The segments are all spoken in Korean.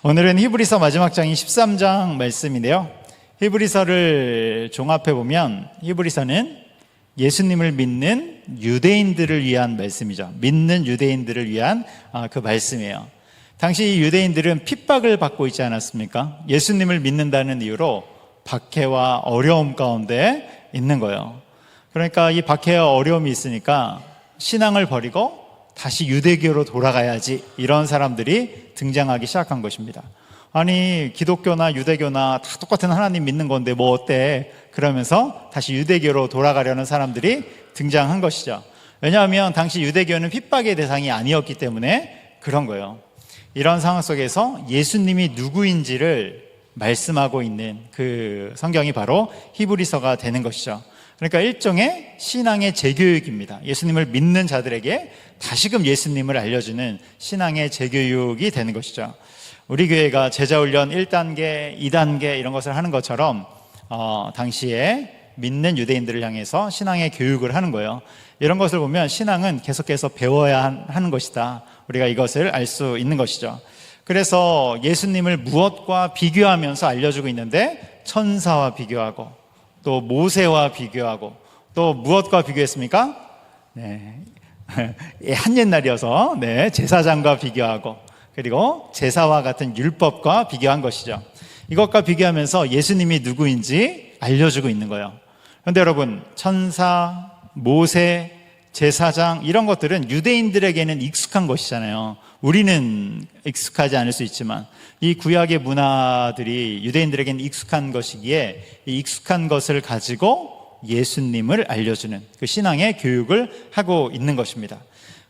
오늘은 히브리서 마지막 장인 13장 말씀인데요. 히브리서를 종합해 보면 히브리서는 예수님을 믿는 유대인들을 위한 말씀이죠. 믿는 유대인들을 위한 그 말씀이에요. 당시 유대인들은 핍박을 받고 있지 않았습니까? 예수님을 믿는다는 이유로 박해와 어려움 가운데 있는 거예요. 그러니까 이 박해와 어려움이 있으니까 신앙을 버리고 다시 유대교로 돌아가야지, 이런 사람들이 등장하기 시작한 것입니다. 아니, 기독교나 유대교나 다 똑같은 하나님 믿는 건데 뭐 어때? 그러면서 다시 유대교로 돌아가려는 사람들이 등장한 것이죠. 왜냐하면 당시 유대교는 핍박의 대상이 아니었기 때문에 그런 거예요. 이런 상황 속에서 예수님이 누구인지를 말씀하고 있는 그 성경이 바로 히브리서가 되는 것이죠. 그러니까 일종의 신앙의 재교육입니다. 예수님을 믿는 자들에게 다시금 예수님을 알려주는 신앙의 재교육이 되는 것이죠. 우리 교회가 제자훈련 1단계, 2단계 이런 것을 하는 것처럼 당시에 믿는 유대인들을 향해서 신앙의 교육을 하는 거예요. 이런 것을 보면 신앙은 계속해서 배워야 하는 것이다. 우리가 이것을 알 수 있는 것이죠. 그래서 예수님을 무엇과 비교하면서 알려주고 있는데, 천사와 비교하고 또 모세와 비교하고 또 무엇과 비교했습니까? 네. 한 옛날이어서 제사장과 비교하고, 그리고 제사와 같은 율법과 비교한 것이죠. 이것과 비교하면서 예수님이 누구인지 알려주고 있는 거예요. 그런데 여러분, 천사, 모세, 제사장 이런 것들은 유대인들에게는 익숙한 것이잖아요. 우리는 익숙하지 않을 수 있지만 이 구약의 문화들이 유대인들에게는 익숙한 것이기에 이 익숙한 것을 가지고 예수님을 알려주는 그 신앙의 교육을 하고 있는 것입니다.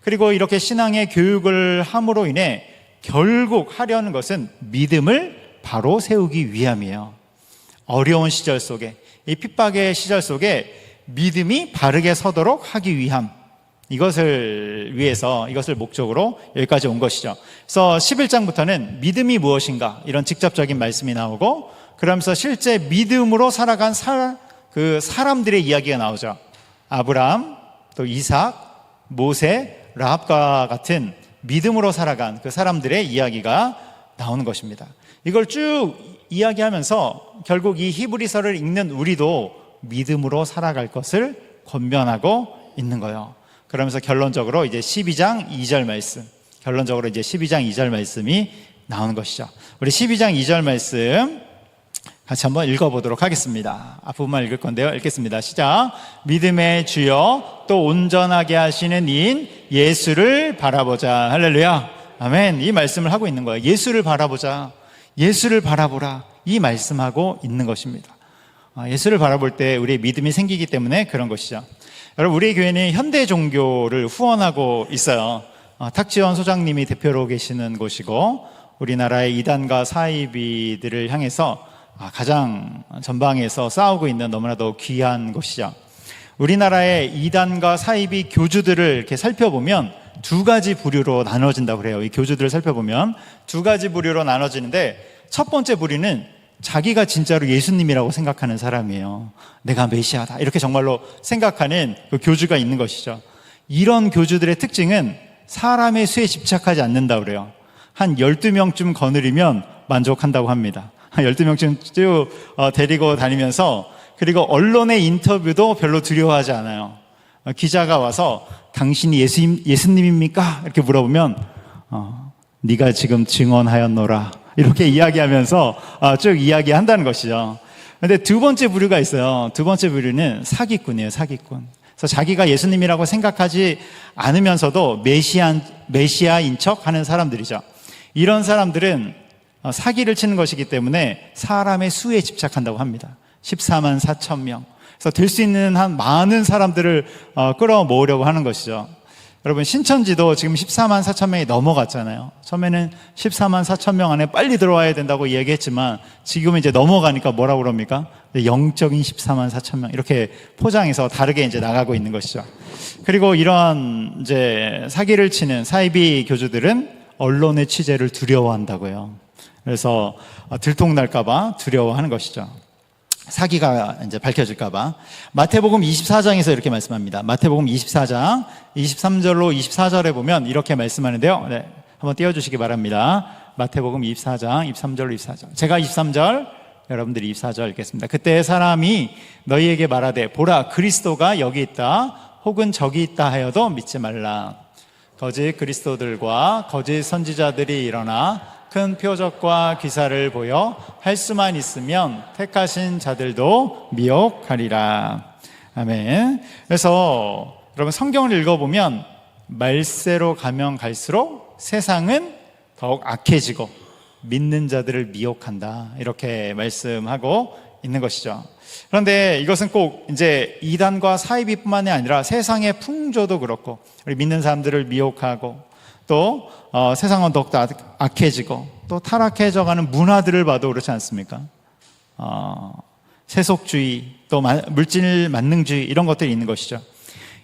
그리고 이렇게 신앙의 교육을 함으로 인해 결국 하려는 것은 믿음을 바로 세우기 위함이에요. 어려운 시절 속에, 이 핍박의 시절 속에 믿음이 바르게 서도록 하기 위함, 이것을 위해서, 이것을 목적으로 여기까지 온 것이죠. 그래서 11장부터는 믿음이 무엇인가 이런 직접적인 말씀이 나오고, 그러면서 실제 믿음으로 살아간 그 사람들의 이야기가 나오죠. 아브라함, 또 이삭, 모세, 라합과 같은 믿음으로 살아간 그 사람들의 이야기가 나오는 것입니다. 이걸 쭉 이야기하면서 결국 이 히브리서를 읽는 우리도 믿음으로 살아갈 것을 권면하고 있는 거예요. 그러면서 결론적으로 이제 12장 2절 말씀, 결론적으로 이제 12장 2절 말씀이 나오는 것이죠. 우리 12장 2절 말씀 같이 한번 읽어보도록 하겠습니다. 앞부분만 읽을 건데요. 읽겠습니다. 시작. 믿음의 주여 또 온전하게 하시는 이인 예수를 바라보자. 할렐루야. 아멘. 이 말씀을 하고 있는 거예요. 예수를 바라보자. 예수를 바라보라. 이 말씀하고 있는 것입니다. 예수를 바라볼 때 우리의 믿음이 생기기 때문에 그런 것이죠. 여러분, 우리 교회는 현대 종교를 후원하고 있어요. 탁지원 소장님이 대표로 계시는 곳이고, 우리나라의 이단과 사이비들을 향해서 가장 전방에서 싸우고 있는 너무나도 귀한 곳이죠. 우리나라의 이단과 사이비 교주들을 이렇게 살펴보면 두 가지 부류로 나눠진다고 그래요. 이 교주들을 살펴보면 두 가지 부류로 나눠지는데, 첫 번째 부류는 자기가 진짜로 예수님이라고 생각하는 사람이에요. 내가 메시아다 이렇게 정말로 생각하는 그 교주가 있는 것이죠. 이런 교주들의 특징은 사람의 수에 집착하지 않는다고 그래요. 한 12명쯤 거느리면 만족한다고 합니다. 한 12명쯤 쭉 데리고 다니면서, 그리고 언론의 인터뷰도 별로 두려워하지 않아요. 기자가 와서 당신이 예수님입니까? 이렇게 물어보면 네가 지금 증언하였노라 이렇게 이야기하면서 쭉 이야기한다는 것이죠. 그런데 두 번째 부류가 있어요. 두 번째 부류는 사기꾼이에요. 사기꾼. 그래서 자기가 예수님이라고 생각하지 않으면서도 메시아인 척 하는 사람들이죠. 이런 사람들은 사기를 치는 것이기 때문에 사람의 수에 집착한다고 합니다. 14만 4천 명. 그래서 될 수 있는 한 많은 사람들을 끌어모으려고 하는 것이죠. 여러분, 신천지도 지금 14만 4천 명이 넘어갔잖아요. 처음에는 14만 4천 명 안에 빨리 들어와야 된다고 얘기했지만 지금은 이제 넘어가니까 뭐라고 그럽니까? 영적인 14만 4천 명 이렇게 포장해서 다르게 이제 나가고 있는 것이죠. 그리고 이러한 이제 사기를 치는 사이비 교주들은 언론의 취재를 두려워한다고요. 그래서 들통날까봐 두려워하는 것이죠. 사기가 이제 밝혀질까봐. 마태복음 24장에서 이렇게 말씀합니다. 마태복음 24장 23절로 24절에 보면 이렇게 말씀하는데요. 한번 띄워주시기 바랍니다. 마태복음 24장 23절로 24절. 제가 23절, 여러분들이 24절 읽겠습니다. 그때 사람이 너희에게 말하되 보라 그리스도가 여기 있다 혹은 저기 있다 하여도 믿지 말라. 거짓 그리스도들과 거짓 선지자들이 일어나 큰 표적과 기사를 보여 할 수만 있으면 택하신 자들도 미혹하리라. 아멘. 그래서 여러분 성경을 읽어보면 말세로 가면 갈수록 세상은 더욱 악해지고 믿는 자들을 미혹한다, 이렇게 말씀하고 있는 것이죠. 그런데 이것은 꼭 이제 이단과 사이비뿐만이 아니라 세상의 풍조도 그렇고 우리 믿는 사람들을 미혹하고 또 세상은 더욱더 악해지고 또 타락해져가는 문화들을 봐도 그렇지 않습니까? 세속주의, 또 물질 만능주의, 이런 것들이 있는 것이죠.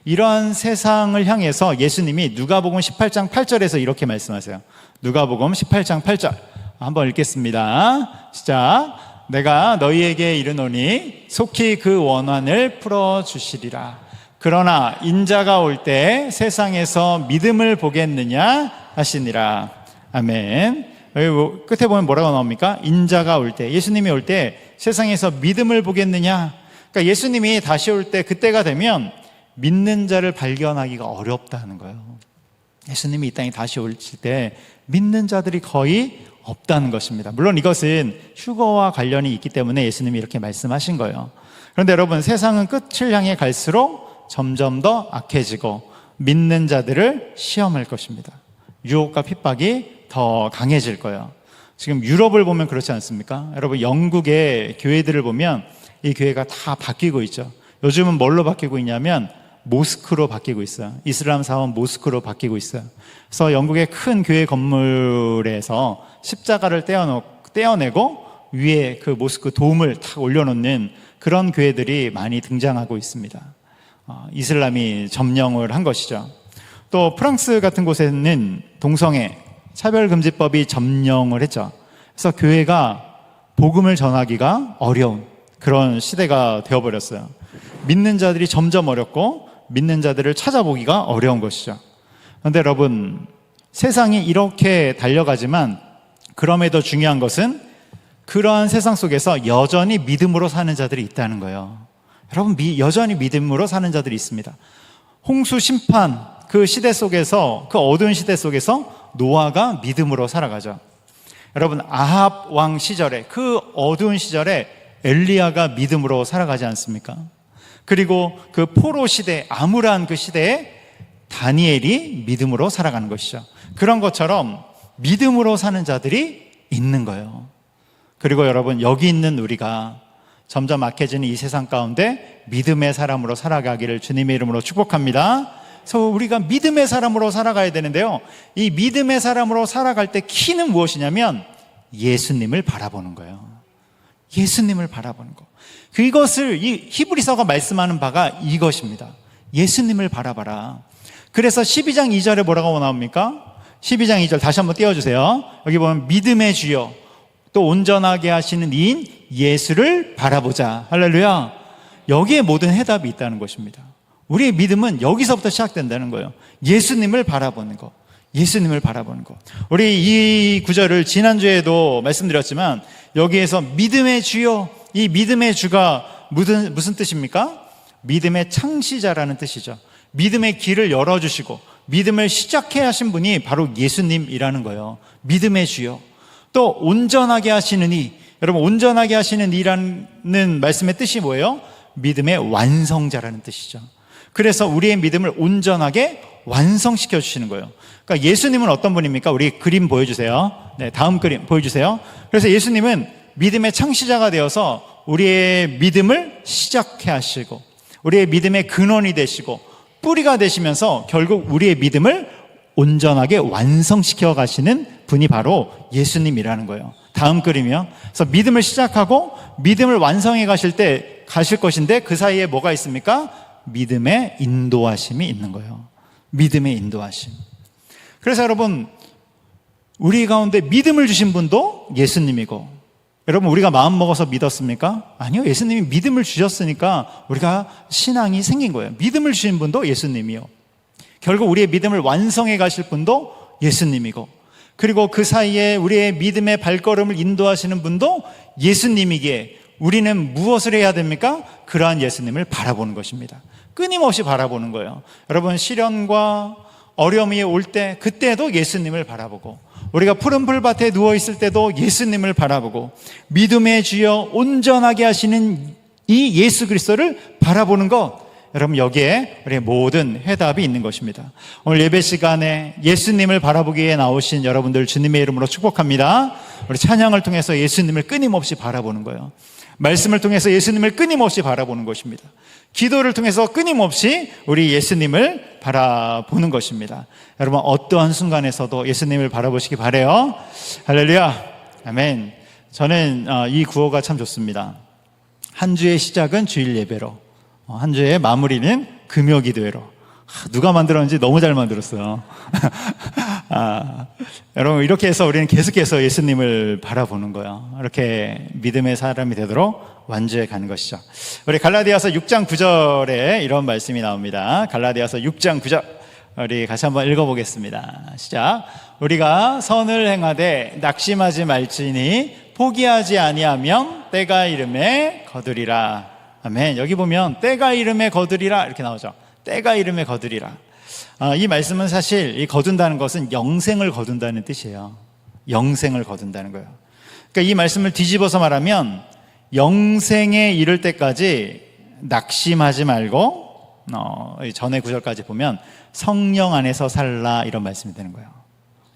이러한 세상을 향해서 예수님이 누가복음 18장 8절에서 이렇게 말씀하세요. 누가복음 18장 8절 한번 읽겠습니다. 시작. 내가 너희에게 이르노니 속히 그 원한을 풀어주시리라. 그러나 인자가 올 때 세상에서 믿음을 보겠느냐 하시니라. 아멘. 여기 끝에 보면 뭐라고 나옵니까? 인자가 올 때, 예수님이 올 때 세상에서 믿음을 보겠느냐. 그러니까 예수님이 다시 올 때, 그때가 되면 믿는 자를 발견하기가 어렵다는 거예요. 예수님이 이 땅에 다시 오실 때 믿는 자들이 거의 없다는 것입니다. 물론 이것은 휴거와 관련이 있기 때문에 예수님이 이렇게 말씀하신 거예요. 그런데 여러분, 세상은 끝을 향해 갈수록 점점 더 악해지고 믿는 자들을 시험할 것입니다. 유혹과 핍박이 더 강해질 거예요. 지금 유럽을 보면 그렇지 않습니까? 여러분, 영국의 교회들을 보면 이 교회가 다 바뀌고 있죠. 요즘은 뭘로 바뀌고 있냐면 모스크로 바뀌고 있어요. 이슬람 사원 모스크로 바뀌고 있어요. 그래서 영국의 큰 교회 건물에서 십자가를 떼어내고 위에 그 모스크 돔을 탁 올려놓는 그런 교회들이 많이 등장하고 있습니다. 이슬람이 점령을 한 것이죠. 또 프랑스 같은 곳에는 동성애 차별금지법이 점령을 했죠. 그래서 교회가 복음을 전하기가 어려운 그런 시대가 되어버렸어요. 믿는 자들이 점점 어렵고 믿는 자들을 찾아보기가 어려운 것이죠. 그런데 여러분, 세상이 이렇게 달려가지만 그럼에도 중요한 것은 그러한 세상 속에서 여전히 믿음으로 사는 자들이 있다는 거예요. 여러분, 여전히 믿음으로 사는 자들이 있습니다. 홍수 심판 그 시대 속에서, 그 어두운 시대 속에서 노아가 믿음으로 살아가죠. 여러분, 아합 왕 시절에, 그 어두운 시절에 엘리야가 믿음으로 살아가지 않습니까? 그리고 그 포로 시대, 암울한 그 시대에 다니엘이 믿음으로 살아가는 것이죠. 그런 것처럼 믿음으로 사는 자들이 있는 거예요. 그리고 여러분, 여기 있는 우리가 점점 악해지는 이 세상 가운데 믿음의 사람으로 살아가기를 주님의 이름으로 축복합니다. 그래서 우리가 믿음의 사람으로 살아가야 되는데요, 이 믿음의 사람으로 살아갈 때 키는 무엇이냐면 예수님을 바라보는 거예요. 예수님을 바라보는 거. 그것을 이 히브리서가 말씀하는 바가 이것입니다. 예수님을 바라봐라. 그래서 12장 2절에 뭐라고 나옵니까? 12장 2절 다시 한번 띄워주세요. 여기 보면 믿음의 주여 또 온전하게 하시는 이인 예수를 바라보자. 할렐루야. 여기에 모든 해답이 있다는 것입니다. 우리의 믿음은 여기서부터 시작된다는 거예요. 예수님을 바라보는 거. 예수님을 바라보는 것. 우리 이 구절을 지난주에도 말씀드렸지만 여기에서 믿음의 주요, 이 믿음의 주가 무슨 뜻입니까? 믿음의 창시자라는 뜻이죠. 믿음의 길을 열어주시고 믿음을 시작해 하신 분이 바로 예수님이라는 거예요. 믿음의 주요. 또 온전하게 하시는 이, 여러분, 온전하게 하시는 이라는 말씀의 뜻이 뭐예요? 믿음의 완성자라는 뜻이죠. 그래서 우리의 믿음을 온전하게 완성시켜 주시는 거예요. 그러니까 예수님은 어떤 분입니까? 우리 그림 보여주세요. 네, 다음 그림 보여주세요. 그래서 예수님은 믿음의 창시자가 되어서 우리의 믿음을 시작해 하시고 우리의 믿음의 근원이 되시고 뿌리가 되시면서 결국 우리의 믿음을 온전하게 완성시켜 가시는 분이 바로 예수님이라는 거예요. 다음 그림이요. 그래서 믿음을 시작하고 믿음을 완성해 가실 때 가실 것인데 그 사이에 뭐가 있습니까? 믿음의 인도하심이 있는 거예요. 믿음의 인도하심. 그래서 여러분, 우리 가운데 믿음을 주신 분도 예수님이고, 여러분, 우리가 마음 먹어서 믿었습니까? 아니요. 예수님이 믿음을 주셨으니까 우리가 신앙이 생긴 거예요. 믿음을 주신 분도 예수님이요. 결국 우리의 믿음을 완성해 가실 분도 예수님이고, 그리고 그 사이에 우리의 믿음의 발걸음을 인도하시는 분도 예수님이기에 우리는 무엇을 해야 됩니까? 그러한 예수님을 바라보는 것입니다. 끊임없이 바라보는 거예요. 여러분, 시련과 어려움이 올 때 그때도 예수님을 바라보고, 우리가 푸른 풀밭에 누워있을 때도 예수님을 바라보고, 믿음의 주여 온전하게 하시는 이 예수 그리스도를 바라보는 것, 여러분, 여기에 우리의 모든 해답이 있는 것입니다. 오늘 예배 시간에 예수님을 바라보기에 나오신 여러분들 주님의 이름으로 축복합니다. 우리 찬양을 통해서 예수님을 끊임없이 바라보는 거예요. 말씀을 통해서 예수님을 끊임없이 바라보는 것입니다. 기도를 통해서 끊임없이 우리 예수님을 바라보는 것입니다. 여러분, 어떠한 순간에서도 예수님을 바라보시기 바라요. 할렐루야, 아멘. 저는 이 구호가 참 좋습니다. 한 주의 시작은 주일 예배로, 한 주의 마무리는 금요 기도회로. 누가 만들었는지 너무 잘 만들었어요. 여러분, 이렇게 해서 우리는 계속해서 예수님을 바라보는 거예요. 이렇게 믿음의 사람이 되도록 완주해 가는 것이죠. 우리 갈라디아서 6장 9절에 이런 말씀이 나옵니다. 갈라디아서 6장 9절, 우리 같이 한번 읽어보겠습니다. 시작. 우리가 선을 행하되 낙심하지 말지니 포기하지 아니하면 때가 이름에 거두리라. 아멘. 여기 보면 때가 이름에 거두리라 이렇게 나오죠. 때가 이름에 거두리라. 이 말씀은 사실 이 거둔다는 것은 영생을 거둔다는 뜻이에요. 영생을 거둔다는 거예요. 그러니까 이 말씀을 뒤집어서 말하면 영생에 이를 때까지 낙심하지 말고, 전의 구절까지 보면 성령 안에서 살라 이런 말씀이 되는 거예요.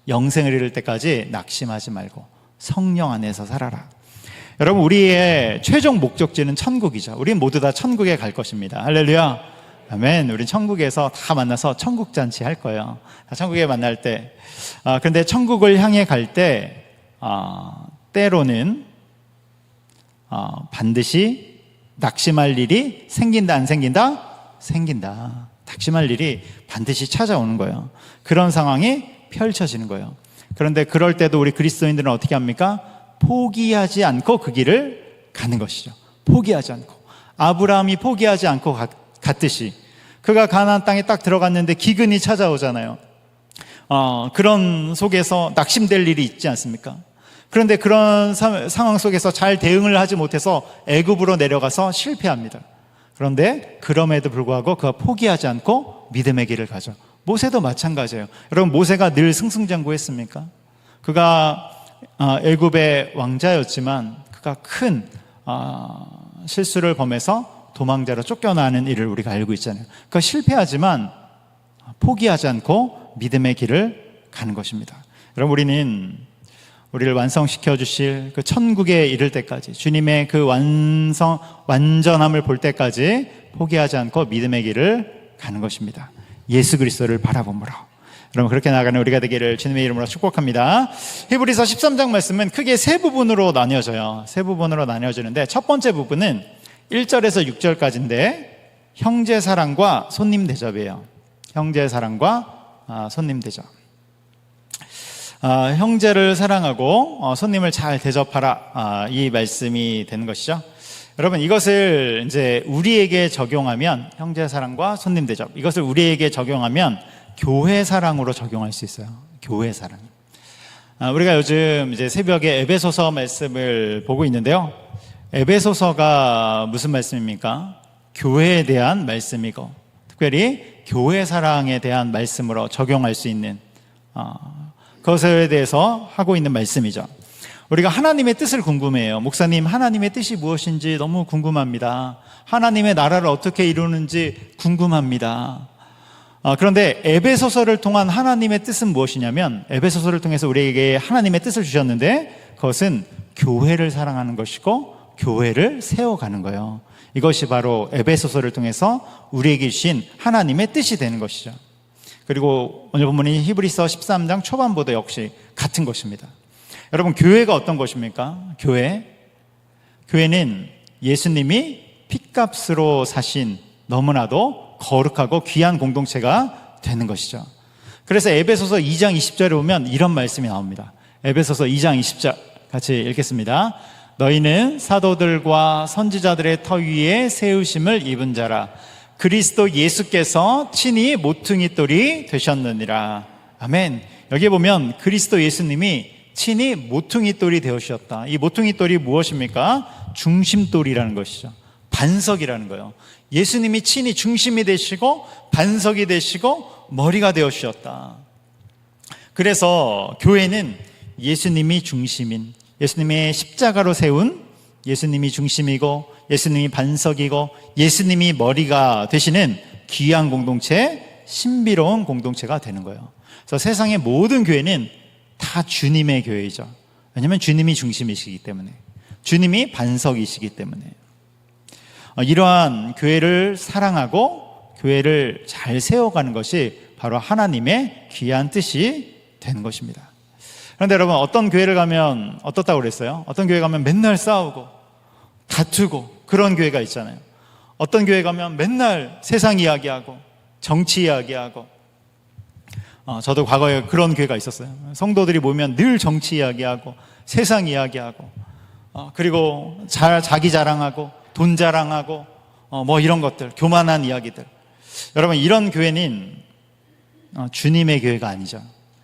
영생을 이룰 때까지 낙심하지 말고 성령 안에서 살아라. 여러분, 우리의 최종 목적지는 천국이죠. 우리 모두 다 천국에 갈 것입니다. 할렐루야, 아멘. 우린 천국에서 다 만나서 천국 잔치 할 거예요. 다 천국에 만날 때. 그런데 천국을 향해 갈 때 때로는 반드시 낙심할 일이 생긴다, 안 생긴다? 생긴다. 낙심할 일이 반드시 찾아오는 거예요. 그런 상황이 펼쳐지는 거예요. 그런데 그럴 때도 우리 그리스도인들은 어떻게 합니까? 포기하지 않고 그 길을 가는 것이죠. 포기하지 않고. 아브라함이 포기하지 않고 갔듯이, 그가 가나안 땅에 딱 들어갔는데 기근이 찾아오잖아요. 그런 속에서 낙심될 일이 있지 않습니까? 그런데 그런 상황 속에서 잘 대응을 하지 못해서 애굽으로 내려가서 실패합니다. 그런데 그럼에도 불구하고 그가 포기하지 않고 믿음의 길을 가죠. 모세도 마찬가지예요. 여러분, 모세가 늘 승승장구했습니까? 그가 애굽의 왕자였지만 그가 큰 실수를 범해서 도망자로 쫓겨나는 일을 우리가 알고 있잖아요. 그가 실패하지만 포기하지 않고 믿음의 길을 가는 것입니다. 여러분, 우리를 완성시켜 주실 그 천국에 이를 때까지, 주님의 그 완전함을 볼 때까지 포기하지 않고 믿음의 길을 가는 것입니다. 예수 그리스도를 바라보므로. 여러분, 그렇게 나아가는 우리가 되기를 주님의 이름으로 축복합니다. 히브리서 13장 말씀은 크게 세 부분으로 나뉘어져요. 세 부분으로 나뉘어지는데, 첫 번째 부분은 1절에서 6절까지인데 형제 사랑과 손님 대접이에요. 형제 사랑과 손님 대접. 형제를 사랑하고 손님을 잘 대접하라, 이 말씀이 되는 것이죠. 여러분, 이것을 이제 우리에게 적용하면, 형제 사랑과 손님 대접, 이것을 우리에게 적용하면 교회 사랑으로 적용할 수 있어요. 교회 사랑. 우리가 요즘 이제 새벽에 에베소서 말씀을 보고 있는데요. 에베소서가 무슨 말씀입니까? 교회에 대한 말씀이고, 특별히 교회 사랑에 대한 말씀으로 적용할 수 있는 그것에 대해서 하고 있는 말씀이죠. 우리가 하나님의 뜻을 궁금해해요. 목사님, 하나님의 뜻이 무엇인지 너무 궁금합니다. 하나님의 나라를 어떻게 이루는지 궁금합니다. 그런데 에베소서를 통한 하나님의 뜻은 무엇이냐면, 에베소서를 통해서 우리에게 하나님의 뜻을 주셨는데 그것은 교회를 사랑하는 것이고 교회를 세워가는 거예요. 이것이 바로 에베소서를 통해서 우리에게 주신 하나님의 뜻이 되는 것이죠. 그리고 오늘 본문인 히브리서 13장 초반부도 역시 같은 것입니다. 여러분, 교회가 어떤 것입니까? 교회는 예수님이 핏값으로 사신 너무나도 거룩하고 귀한 공동체가 되는 것이죠. 그래서 에베소서 2장 20절에 보면 이런 말씀이 나옵니다. 에베소서 2장 20절 같이 읽겠습니다. 너희는 사도들과 선지자들의 터 위에 세우심을 입은 자라. 그리스도 예수께서 친히 모퉁이 돌이 되셨느니라. 아멘. 여기에 보면 그리스도 예수님이 친히 모퉁이돌이 되어주셨다. 이 모퉁이돌이 무엇입니까? 중심돌이라는 것이죠. 반석이라는 거예요. 예수님이 친히 중심이 되시고 반석이 되시고 머리가 되어주셨다. 그래서 교회는 예수님이 중심인, 예수님의 십자가로 세운 예수님이 중심이고 예수님이 반석이고 예수님이 머리가 되시는 귀한 공동체, 신비로운 공동체가 되는 거예요. 그래서 세상의 모든 교회는 다 주님의 교회이죠. 왜냐하면 주님이 중심이시기 때문에, 주님이 반석이시기 때문에. 이러한 교회를 사랑하고 교회를 잘 세워가는 것이 바로 하나님의 귀한 뜻이 되는 것입니다. 그런데 여러분, 어떤 교회를 가면 어떻다고 그랬어요? 어떤 교회 가면 맨날 싸우고 다투고 그런 교회가 있잖아요. 어떤 교회 가면 맨날 세상 이야기하고 정치 이야기하고, 저도 과거에 그런 교회가 있었어요. 성도들이 모이면 늘 정치 이야기하고 세상 이야기하고, 그리고 자기 자랑하고 돈 자랑하고 뭐 이런 것들, 교만한 이야기들. 여러분, 이런 교회는 주님의 교회가 아니죠.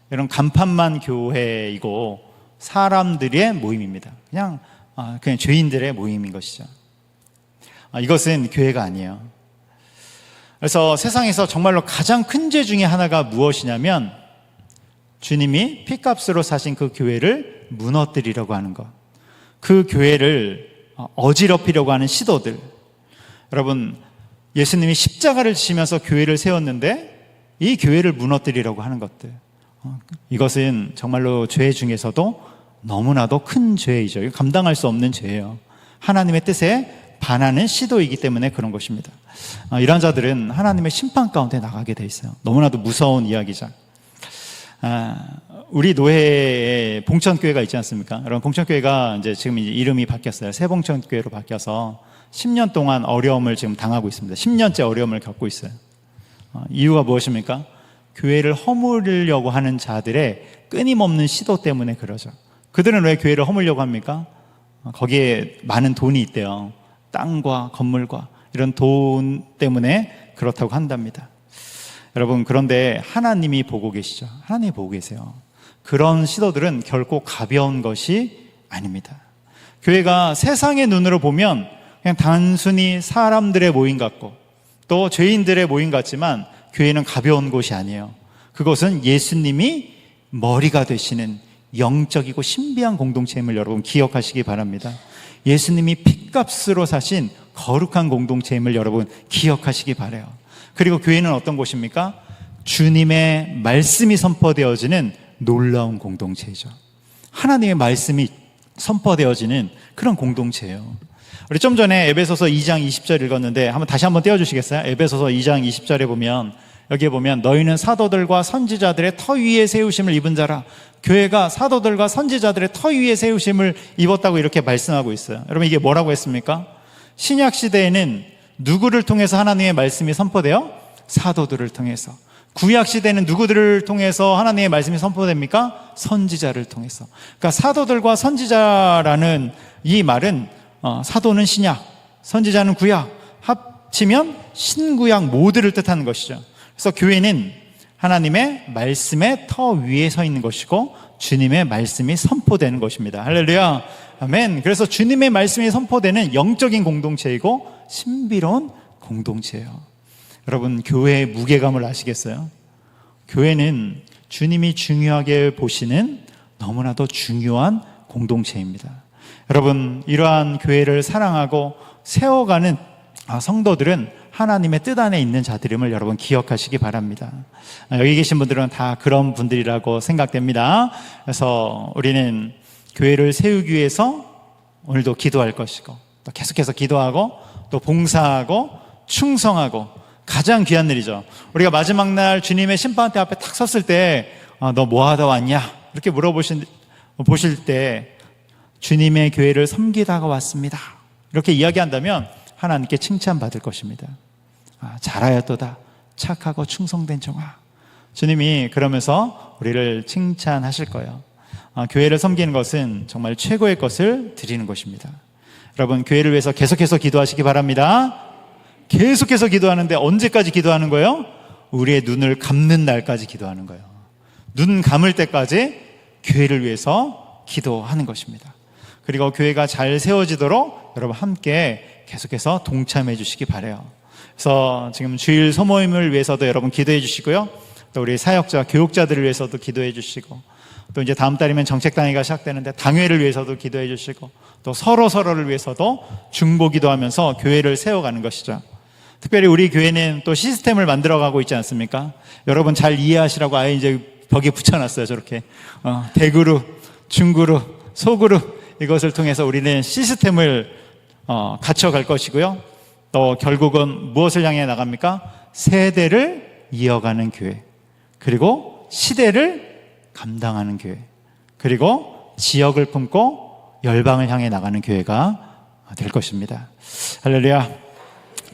이런 간판만 교회이고 사람들의 모임입니다. 그냥 죄인들의 모임인 것이죠. 이것은 교회가 아니에요. 그래서 세상에서 정말로 가장 큰 죄 중에 하나가 무엇이냐면 주님이 피값으로 사신 그 교회를 무너뜨리려고 하는 것, 그 교회를 어지럽히려고 하는 시도들. 여러분, 예수님이 십자가를 지시면서 교회를 세웠는데 이 교회를 무너뜨리려고 하는 것들, 이것은 정말로 죄 중에서도 너무나도 큰 죄이죠. 감당할 수 없는 죄예요. 하나님의 뜻에 반하는 시도이기 때문에 그런 것입니다. 이런 자들은 하나님의 심판 가운데 나가게 돼 있어요. 너무나도 무서운 이야기죠. 우리 노회에 봉천교회가 있지 않습니까? 여러분, 봉천교회가 이제 지금 이름이 바뀌었어요. 새봉천교회로 바뀌어서 10년 동안 어려움을 지금 당하고 있습니다. 10년째 어려움을 겪고 있어요. 이유가 무엇입니까? 교회를 허물려고 하는 자들의 끊임없는 시도 때문에 그러죠. 그들은 왜 교회를 허물려고 합니까? 거기에 많은 돈이 있대요. 땅과 건물과 이런 돈 때문에 그렇다고 한답니다. 여러분, 그런데 하나님이 보고 계시죠. 하나님이 보고 계세요. 그런 시도들은 결코 가벼운 것이 아닙니다. 교회가 세상의 눈으로 보면 그냥 단순히 사람들의 모임 같고 또 죄인들의 모임 같지만 교회는 가벼운 곳이 아니에요. 그것은 예수님이 머리가 되시는 영적이고 신비한 공동체임을 여러분 기억하시기 바랍니다. 예수님이 핏값으로 사신 거룩한 공동체임을 여러분 기억하시기 바라요. 그리고 교회는 어떤 곳입니까? 주님의 말씀이 선포되어지는 놀라운 공동체이죠. 하나님의 말씀이 선포되어지는 그런 공동체예요. 우리 좀 전에 에베소서 2장 20절 읽었는데 다시 한번 떼어주시겠어요? 에베소서 2장 20절에 보면, 여기에 보면 너희는 사도들과 선지자들의 터 위에 세우심을 입은 자라. 교회가 사도들과 선지자들의 터 위에 세우심을 입었다고 이렇게 말씀하고 있어요. 여러분, 이게 뭐라고 했습니까? 신약 시대에는 누구를 통해서 하나님의 말씀이 선포돼요? 사도들을 통해서. 구약 시대는 누구들을 통해서 하나님의 말씀이 선포됩니까? 선지자를 통해서. 그러니까 사도들과 선지자라는 이 말은 사도는 신약, 선지자는 구약, 합치면 신구약 모두를 뜻하는 것이죠. 그래서 교회는 하나님의 말씀의 터 위에 서 있는 것이고 주님의 말씀이 선포되는 것입니다. 할렐루야, 아멘. 그래서 주님의 말씀이 선포되는 영적인 공동체이고 신비로운 공동체예요. 여러분, 교회의 무게감을 아시겠어요? 교회는 주님이 중요하게 보시는 너무나도 중요한 공동체입니다. 여러분, 이러한 교회를 사랑하고 세워가는 성도들은 하나님의 뜻 안에 있는 자들임을 여러분 기억하시기 바랍니다. 여기 계신 분들은 다 그런 분들이라고 생각됩니다. 그래서 우리는 교회를 세우기 위해서 오늘도 기도할 것이고 또 계속해서 기도하고 또 봉사하고 충성하고, 가장 귀한 일이죠. 우리가 마지막 날 주님의 심판대 앞에 탁 섰을 때 너 뭐 하다 왔냐? 이렇게 보실 때 주님의 교회를 섬기다가 왔습니다, 이렇게 이야기한다면 하나님께 칭찬받을 것입니다. 잘하였도다 착하고 충성된 종아. 주님이 그러면서 우리를 칭찬하실 거예요. 교회를 섬기는 것은 정말 최고의 것을 드리는 것입니다. 여러분, 교회를 위해서 계속해서 기도하시기 바랍니다. 계속해서 기도하는데 언제까지 기도하는 거예요? 우리의 눈을 감는 날까지 기도하는 거예요. 눈 감을 때까지 교회를 위해서 기도하는 것입니다. 그리고 교회가 잘 세워지도록 여러분 함께 계속해서 동참해 주시기 바라요. 그래서 지금 주일 소모임을 위해서도 여러분 기도해 주시고요. 또 우리 사역자, 교육자들을 위해서도 기도해 주시고, 또 이제 다음 달이면 정책당회가 시작되는데 당회를 위해서도 기도해 주시고, 또 서로를 위해서도 중보기도하면서 교회를 세워가는 것이죠. 특별히 우리 교회는 또 시스템을 만들어가고 있지 않습니까? 여러분 잘 이해하시라고 아예 이제 벽에 붙여놨어요. 저렇게 대그룹, 중그룹, 소그룹, 이것을 통해서 우리는 시스템을 갖춰갈 것이고요. 또 결국은 무엇을 향해 나갑니까? 세대를 이어가는 교회, 그리고 시대를 감당하는 교회, 그리고 지역을 품고 열방을 향해 나가는 교회가 될 것입니다. 할렐루야.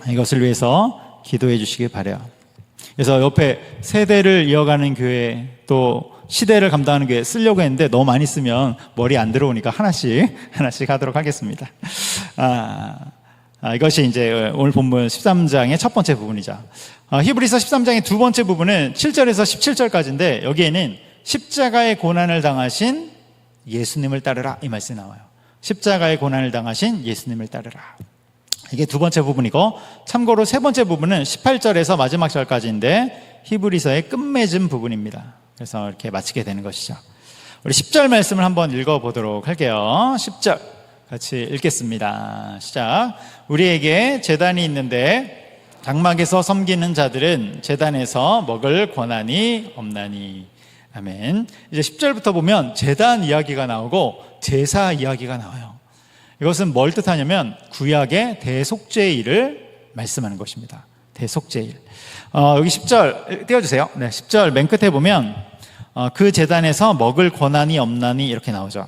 이것을 위해서 기도해 주시기 바라요. 그래서 옆에 세대를 이어가는 교회, 또 시대를 감당하는 교회 쓰려고 했는데 너무 많이 쓰면 머리 안 들어오니까 하나씩 하도록 하겠습니다. 이것이 이제 오늘 본문 13장의 첫 번째 부분이죠. 히브리서 13장의 두 번째 부분은 7절에서 17절까지인데, 여기에는 십자가의 고난을 당하신 예수님을 따르라, 이 말씀이 나와요. 십자가의 고난을 당하신 예수님을 따르라. 이게 두 번째 부분이고, 참고로 세 번째 부분은 18절에서 마지막 절까지인데 히브리서의 끝맺음 부분입니다. 그래서 이렇게 마치게 되는 것이죠. 우리 10절 말씀을 한번 읽어보도록 할게요. 10절 같이 읽겠습니다. 시작. 우리에게 제단이 있는데 장막에서 섬기는 자들은 제단에서 먹을 권한이 없나니. 아멘. 이제 10절부터 보면 제단 이야기가 나오고 제사 이야기가 나와요. 이것은 뭘 뜻하냐면 구약의 대속죄일을 말씀하는 것입니다. 대속죄일. 여기 10절 띄워주세요. 네, 10절 맨 끝에 보면 그 제단에서 먹을 권한이 없나니 이렇게 나오죠.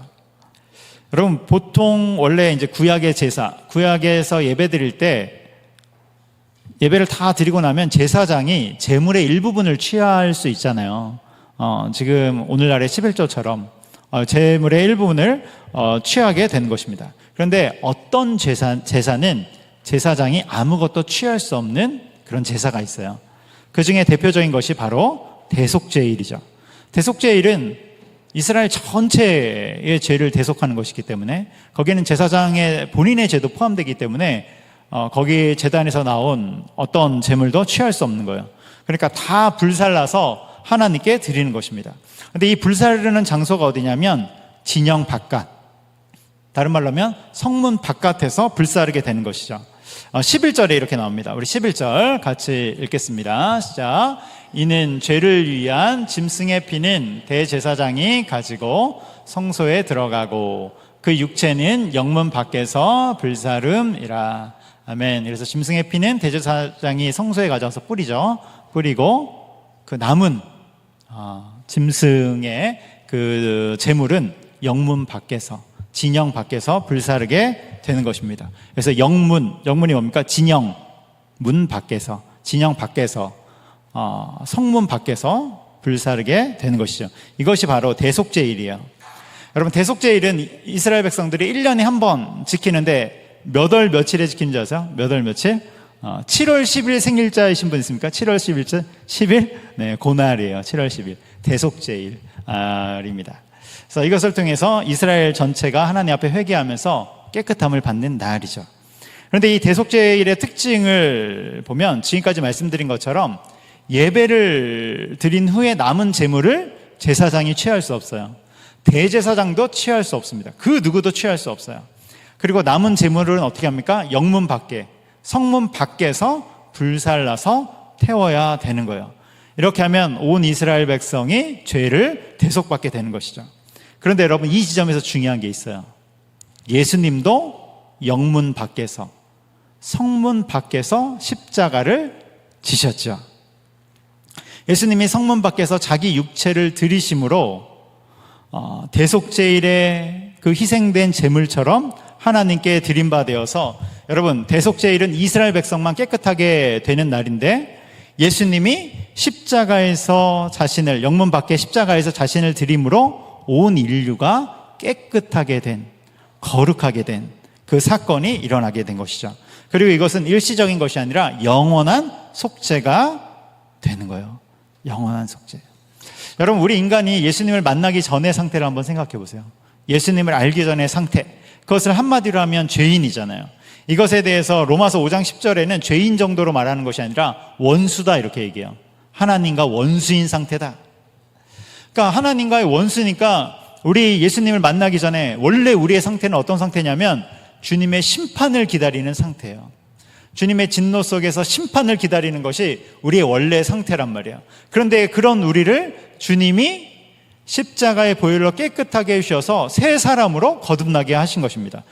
여러분, 보통 원래 이제 구약의 제사, 구약에서 예배 드릴 때 예배를 다 드리고 나면 제사장이 제물의 일부분을 취할 수 있잖아요. 지금 오늘날의 11조처럼 제물의 일부분을 취하게 되는 것입니다. 그런데 어떤 제사는 제사장이 아무것도 취할 수 없는 그런 제사가 있어요. 그 중에 대표적인 것이 바로 대속죄일이죠. 대속죄일은 이스라엘 전체의 죄를 대속하는 것이기 때문에 거기에는 제사장의 본인의 죄도 포함되기 때문에 거기 제단에서 나온 어떤 제물도 취할 수 없는 거예요. 그러니까 다 불살라서 하나님께 드리는 것입니다. 그런데 이 불사르는 장소가 어디냐면 진영 바깥, 다른 말로 하면 성문 바깥에서 불사르게 되는 것이죠. 11절에 이렇게 나옵니다. 우리 11절 같이 읽겠습니다. 시작. 이는 죄를 위한 짐승의 피는 대제사장이 가지고 성소에 들어가고 그 육체는 영문 밖에서 불사름이라. 아멘. 그래서 짐승의 피는 대제사장이 성소에 가져와서 뿌리죠. 뿌리고 그 남은 짐승의 그 제물은 영문 밖에서, 진영 밖에서 불사르게 되는 것입니다. 그래서 영문이 뭡니까? 진영, 문 밖에서, 진영 밖에서, 성문 밖에서 불사르게 되는 것이죠. 이것이 바로 대속죄일이에요. 여러분, 대속죄일은 이스라엘 백성들이 1년에 한 번 지키는데 몇 월 며칠에 지키는 줄 아세요? 몇 월 며칠? 7월 10일 생일자이신 분 있습니까? 7월 10일? 네, 그날이에요. 7월 10일. 대속죄일입니다. 그래서 이것을 통해서 이스라엘 전체가 하나님 앞에 회개하면서 깨끗함을 받는 날이죠. 그런데 이 대속죄일의 특징을 보면 지금까지 말씀드린 것처럼 예배를 드린 후에 남은 제물을 제사장이 취할 수 없어요. 대제사장도 취할 수 없습니다. 그 누구도 취할 수 없어요. 그리고 남은 제물은 어떻게 합니까? 영문 밖에, 성문 밖에서 불살라서 태워야 되는 거예요. 이렇게 하면 온 이스라엘 백성이 죄를 대속받게 되는 것이죠. 그런데 여러분, 이 지점에서 중요한 게 있어요. 예수님도 영문 밖에서, 성문 밖에서 십자가를 지셨죠. 예수님이 성문 밖에서 자기 육체를 드리심으로 대속죄일의 그 희생된 제물처럼 하나님께 드린 바 되어서, 여러분, 대속죄일은 이스라엘 백성만 깨끗하게 되는 날인데 예수님이 십자가에서 자신을, 영문 밖에 십자가에서 자신을 드림으로 온 인류가 깨끗하게 된, 거룩하게 된 그 사건이 일어나게 된 것이죠. 그리고 이것은 일시적인 것이 아니라 영원한 속죄가 되는 거예요. 영원한 속죄. 여러분, 우리 인간이 예수님을 만나기 전의 상태를 한번 생각해 보세요. 예수님을 알기 전의 상태, 그것을 한마디로 하면 죄인이잖아요. 이것에 대해서 로마서 5장 10절에는 죄인 정도로 말하는 것이 아니라 원수다 이렇게 얘기해요. 하나님과 원수인 상태다. 그러니까 하나님과의 원수니까 우리 예수님을 만나기 전에 원래 우리의 상태는 어떤 상태냐면 주님의 심판을 기다리는 상태예요. 주님의 진노 속에서 심판을 기다리는 것이 우리의 원래 상태란 말이에요. 그런데 그런 우리를 주님이 십자가의 보혈로 깨끗하게 해주셔서 새 사람으로 거듭나게 하신 것입니다.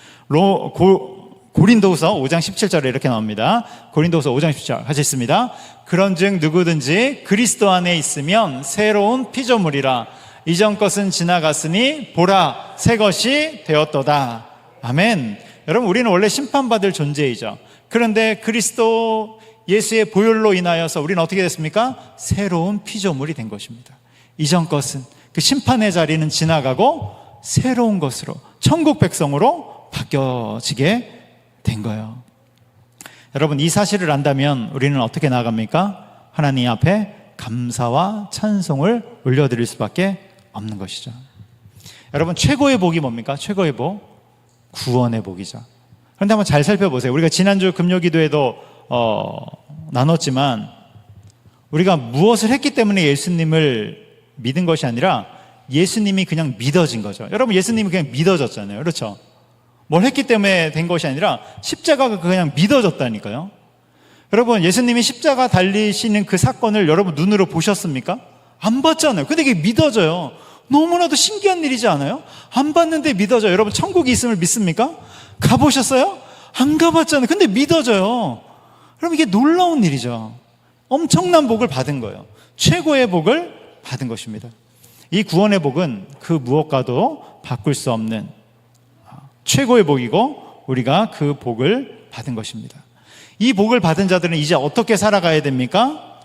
고린도후서 5장 17절에 이렇게 나옵니다. 고린도후서 5장 17절 같이 읽습니다. 그런즉 누구든지 그리스도 안에 있으면 새로운 피조물이라. 이전 것은 지나갔으니 보라 새 것이 되었도다. 아멘. 여러분, 우리는 원래 심판받을 존재이죠. 그런데 그리스도 예수의 보혈로 인하여서 우리는 어떻게 됐습니까? 새로운 피조물이 된 것입니다. 이전 것은, 그 심판의 자리는 지나가고 새로운 것으로, 천국 백성으로 바뀌어지게 된 거예요. 여러분, 이 사실을 안다면 우리는 어떻게 나아갑니까? 하나님 앞에 감사와 찬송을 올려드릴 수밖에 없는 것이죠. 여러분, 최고의 복이 뭡니까? 최고의 복, 구원의 복이죠. 그런데 한번 잘 살펴보세요. 우리가 지난주 금요기도에도 나눴지만 우리가 무엇을 했기 때문에 예수님을 믿은 것이 아니라 예수님이 그냥 믿어진 거죠. 여러분, 예수님이 그냥 믿어졌잖아요. 그렇죠? 뭘 했기 때문에 된 것이 아니라 십자가가 그냥 믿어졌다니까요. 여러분, 예수님이 십자가 달리시는 그 사건을 여러분 눈으로 보셨습니까? 안 봤잖아요. 근데 이게 믿어져요. 너무나도 신기한 일이지 않아요? 안 봤는데 믿어져요. 여러분, 천국이 있음을 믿습니까? 가보셨어요? 안 가봤잖아요. 근데 믿어져요. 여러분, 이게 놀라운 일이죠. 엄청난 복을 받은 거예요. 최고의 복을 받은 것입니다. 이 구원의 복은 그 무엇과도 바꿀 수 없는 최고의 복이고 우리가 그 복을 받은 것입니다. 이 복을 받은 자들은 이제 어떻게 살아가야 됩니까?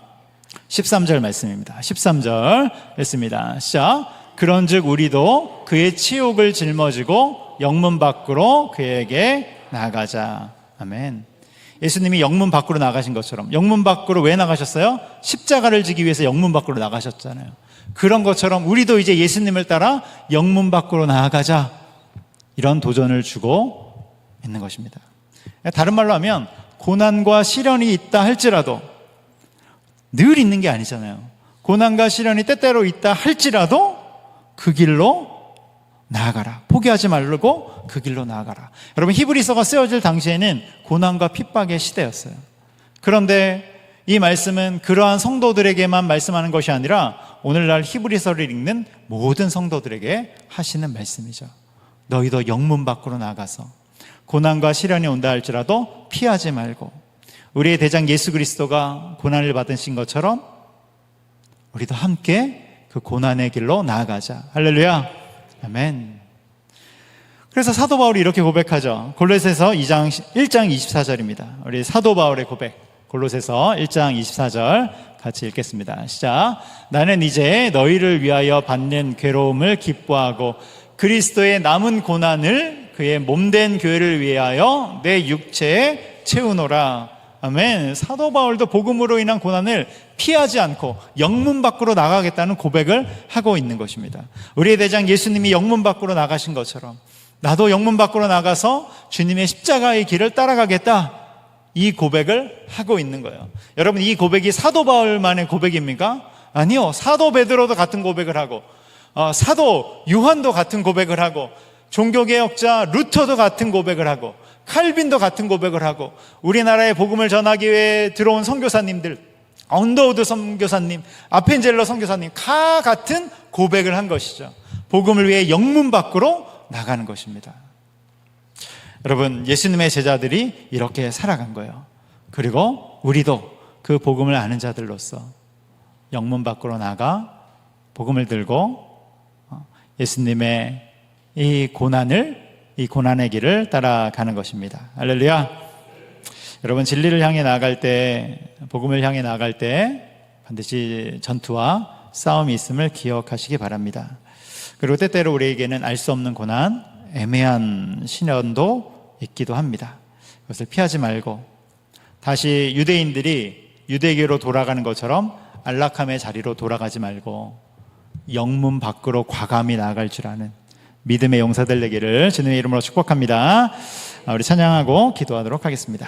13절 말씀입니다. 13절 읽습니다. 시작. 그런즉 우리도 그의 치욕을 짊어지고 영문 밖으로 그에게 나가자. 아멘. 예수님이 영문 밖으로 나가신 것처럼, 영문 밖으로 왜 나가셨어요? 십자가를 지기 위해서 영문 밖으로 나가셨잖아요. 그런 것처럼 우리도 이제 예수님을 따라 영문 밖으로 나아가자, 이런 도전을 주고 있는 것입니다. 다른 말로 하면 고난과 시련이 있다 할지라도, 늘 있는 게 아니잖아요. 고난과 시련이 때때로 있다 할지라도 그 길로 나아가라. 포기하지 말고 그 길로 나아가라. 여러분, 히브리서가 쓰여질 당시에는 고난과 핍박의 시대였어요. 그런데 이 말씀은 그러한 성도들에게만 말씀하는 것이 아니라 오늘날 히브리서를 읽는 모든 성도들에게 하시는 말씀이죠. 너희도 영문 밖으로 나가서 고난과 시련이 온다 할지라도 피하지 말고, 우리의 대장 예수 그리스도가 고난을 받으신 것처럼 우리도 함께 그 고난의 길로 나아가자. 할렐루야. 아멘. 그래서 사도 바울이 이렇게 고백하죠. 골로새서 1장 24절입니다. 우리 사도 바울의 고백, 골로새서 1장 24절 같이 읽겠습니다. 시작. 나는 이제 너희를 위하여 받는 괴로움을 기뻐하고 그리스도의 남은 고난을 그의 몸된 교회를 위하여 내 육체에 채우노라. 아멘. 사도 바울도 복음으로 인한 고난을 피하지 않고 영문 밖으로 나가겠다는 고백을 하고 있는 것입니다. 우리의 대장 예수님이 영문 밖으로 나가신 것처럼 나도 영문 밖으로 나가서 주님의 십자가의 길을 따라가겠다, 이 고백을 하고 있는 거예요. 여러분, 이 고백이 사도 바울만의 고백입니까? 아니요. 사도 베드로도 같은 고백을 하고, 사도 요한도 같은 고백을 하고, 종교개혁자 루터도 같은 고백을 하고, 칼빈도 같은 고백을 하고, 우리나라에 복음을 전하기 위해 들어온 선교사님들, 언더우드 선교사님, 아펜젤러 선교사님 다 같은 고백을 한 것이죠. 복음을 위해 영문 밖으로 나가는 것입니다. 여러분, 예수님의 제자들이 이렇게 살아간 거예요. 그리고 우리도 그 복음을 아는 자들로서 영문 밖으로 나가 복음을 들고 예수님의 이 고난의 길을 따라가는 것입니다. 할렐루야. 여러분, 진리를 향해 나아갈 때, 복음을 향해 나아갈 때 반드시 전투와 싸움이 있음을 기억하시기 바랍니다. 그리고 때때로 우리에게는 알 수 없는 고난, 애매한 시련도 있기도 합니다. 그것을 피하지 말고 다시 유대인들이 유대교로 돌아가는 것처럼 안락함의 자리로 돌아가지 말고 영문 밖으로 과감히 나아갈 줄 아는 믿음의 용사들 되기를 주님의 이름으로 축복합니다. 우리 찬양하고 기도하도록 하겠습니다.